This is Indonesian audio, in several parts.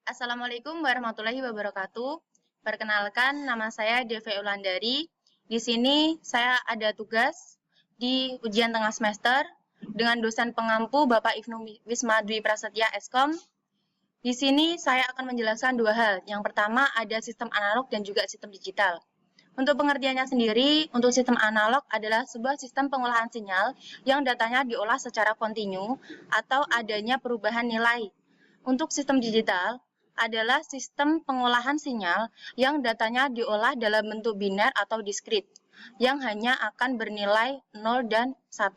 Assalamualaikum warahmatullahi wabarakatuh. Perkenalkan, nama saya Devi Ulandari. Di sini saya ada tugas di ujian tengah semester dengan dosen pengampu Bapak Ibnu Wisma Dwi Prasetya Eskom. Di sini saya akan menjelaskan dua hal. Yang pertama ada sistem analog dan juga sistem digital. Untuk pengertiannya sendiri, untuk sistem analog adalah sebuah sistem pengolahan sinyal yang datanya diolah secara kontinu atau adanya perubahan nilai. Untuk sistem digital adalah sistem pengolahan sinyal yang datanya diolah dalam bentuk biner atau diskrit yang hanya akan bernilai 0 dan 1.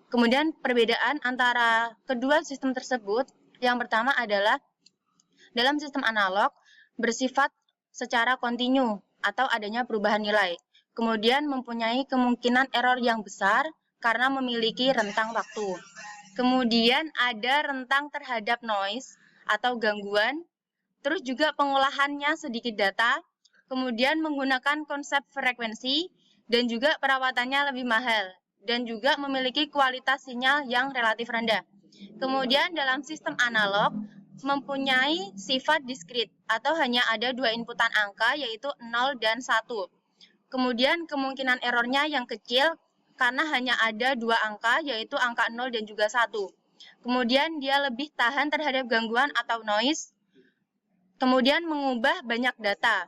Kemudian perbedaan antara kedua sistem tersebut, yang pertama adalah dalam sistem analog bersifat secara kontinu atau adanya perubahan nilai. Kemudian mempunyai kemungkinan error yang besar karena memiliki rentang waktu. Kemudian ada rentang terhadap noise atau gangguan, terus juga pengolahannya sedikit data, kemudian menggunakan konsep frekuensi, dan juga perawatannya lebih mahal, dan juga memiliki kualitas sinyal yang relatif rendah. Kemudian dalam sistem analog, mempunyai sifat diskrit atau hanya ada dua inputan angka yaitu 0 dan 1. Kemudian kemungkinan errornya yang kecil karena hanya ada dua angka yaitu angka 0 dan juga 1. Kemudian dia lebih tahan terhadap gangguan atau noise. Kemudian mengubah banyak data.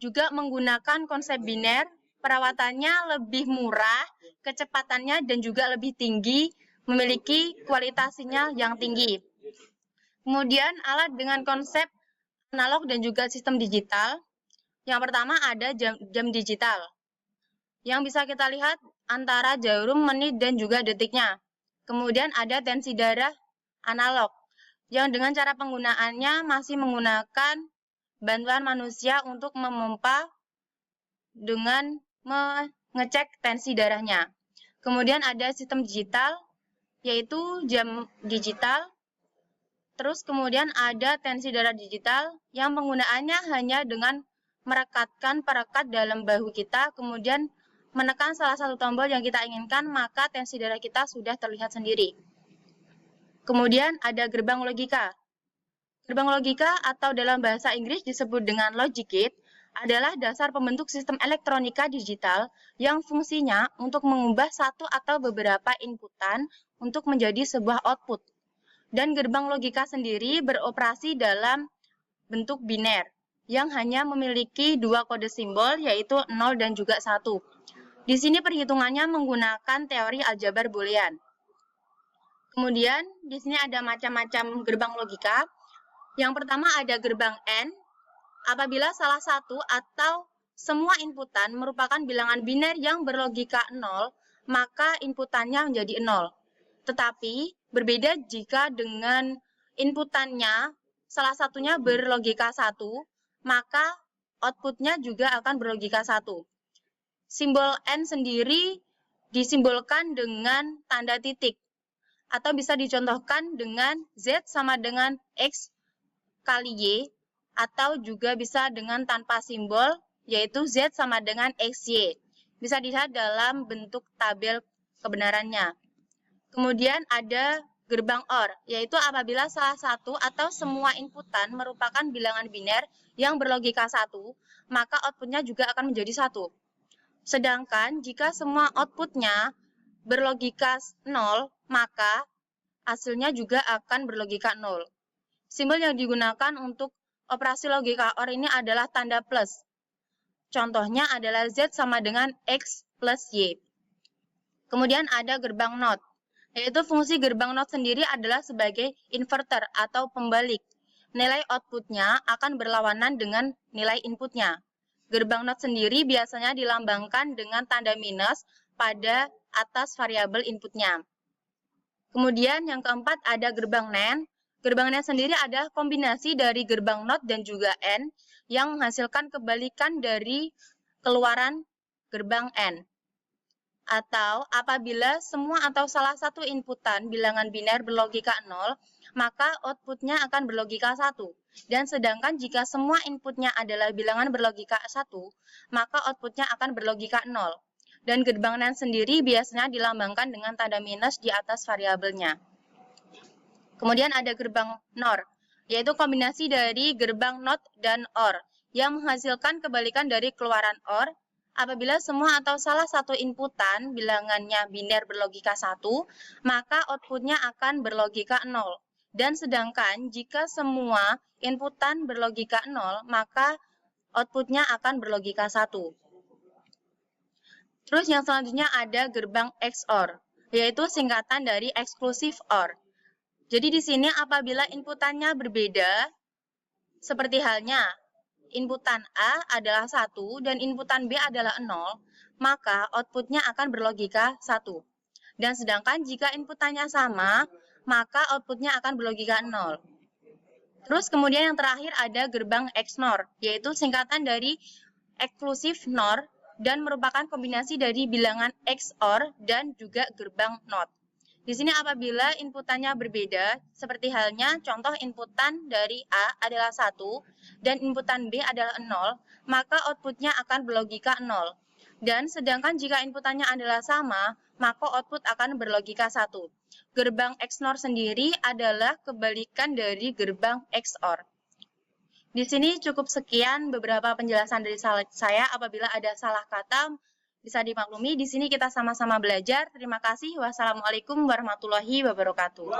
Juga menggunakan konsep biner, perawatannya lebih murah, kecepatannya dan juga lebih tinggi, memiliki kualitas sinyal yang tinggi. Kemudian alat dengan konsep analog dan juga sistem digital. Yang pertama ada jam digital, yang bisa kita lihat antara jarum, menit, dan juga detiknya. Kemudian ada tensi darah analog, yang dengan cara penggunaannya masih menggunakan bantuan manusia untuk memompa dengan mengecek tensi darahnya. Kemudian ada sistem digital, yaitu jam digital. Terus kemudian ada tensi darah digital, yang penggunaannya hanya dengan merekatkan perekat dalam bahu kita, kemudian menekan salah satu tombol yang kita inginkan, maka tensi darah kita sudah terlihat sendiri. Kemudian ada gerbang logika. Gerbang logika atau dalam bahasa Inggris disebut dengan logic gate adalah dasar pembentuk sistem elektronika digital yang fungsinya untuk mengubah satu atau beberapa inputan untuk menjadi sebuah output. Dan gerbang logika sendiri beroperasi dalam bentuk biner yang hanya memiliki dua kode simbol yaitu 0 dan juga 1. Di sini perhitungannya menggunakan teori aljabar boolean. Kemudian di sini ada macam-macam gerbang logika. Yang pertama ada gerbang AND. Apabila salah satu atau semua inputan merupakan bilangan biner yang berlogika 0, maka inputannya menjadi 0. Tetapi berbeda jika dengan inputannya salah satunya berlogika 1, maka outputnya juga akan berlogika 1. Simbol N sendiri disimbolkan dengan tanda titik, atau bisa dicontohkan dengan Z sama dengan X kali Y, atau juga bisa dengan tanpa simbol, yaitu Z sama dengan XY. Bisa dilihat dalam bentuk tabel kebenarannya. Kemudian ada gerbang OR, yaitu apabila salah satu atau semua inputan merupakan bilangan biner yang berlogika 1, maka outputnya juga akan menjadi 1. Sedangkan jika semua outputnya berlogika 0, maka hasilnya juga akan berlogika 0. Simbol yang digunakan untuk operasi logika OR ini adalah tanda plus. Contohnya adalah Z sama dengan X plus Y. Kemudian ada gerbang NOT, yaitu fungsi gerbang NOT sendiri adalah sebagai inverter atau pembalik. Nilai outputnya akan berlawanan dengan nilai inputnya. Gerbang NOT sendiri biasanya dilambangkan dengan tanda minus pada atas variabel inputnya. Kemudian yang keempat ada gerbang NAND. Gerbang NAND sendiri adalah kombinasi dari gerbang NOT dan juga AND yang menghasilkan kebalikan dari keluaran gerbang AND. Atau apabila semua atau salah satu inputan bilangan biner berlogika 0, maka outputnya akan berlogika 1. Dan sedangkan jika semua inputnya adalah bilangan berlogika 1, maka outputnya akan berlogika 0. Dan gerbang NAND sendiri biasanya dilambangkan dengan tanda minus di atas variabelnya. Kemudian ada gerbang NOR, yaitu kombinasi dari gerbang NOT dan OR, yang menghasilkan kebalikan dari keluaran OR. Apabila semua atau salah satu inputan bilangannya biner berlogika 1, maka outputnya akan berlogika 0. Dan sedangkan jika semua inputan berlogika 0, maka outputnya akan berlogika 1. Terus yang selanjutnya ada gerbang XOR, yaitu singkatan dari exclusive OR. Jadi di sini apabila inputannya berbeda, seperti halnya inputan A adalah 1 dan inputan B adalah 0, maka outputnya akan berlogika 1. Dan sedangkan jika inputannya sama, maka outputnya akan berlogika 0. Terus kemudian yang terakhir ada gerbang XNOR, yaitu singkatan dari exclusive NOR dan merupakan kombinasi dari bilangan XOR dan juga gerbang NOT. Di sini apabila inputannya berbeda, seperti halnya contoh inputan dari A adalah 1 dan inputan B adalah 0, maka outputnya akan berlogika 0. Dan sedangkan jika inputannya adalah sama, maka output akan berlogika 1. Gerbang XNOR sendiri adalah kebalikan dari gerbang XOR. Di sini cukup sekian beberapa penjelasan dari saya. Apabila ada salah kata, bisa dimaklumi. Di sini kita sama-sama belajar. Terima kasih. Wassalamualaikum warahmatullahi wabarakatuh.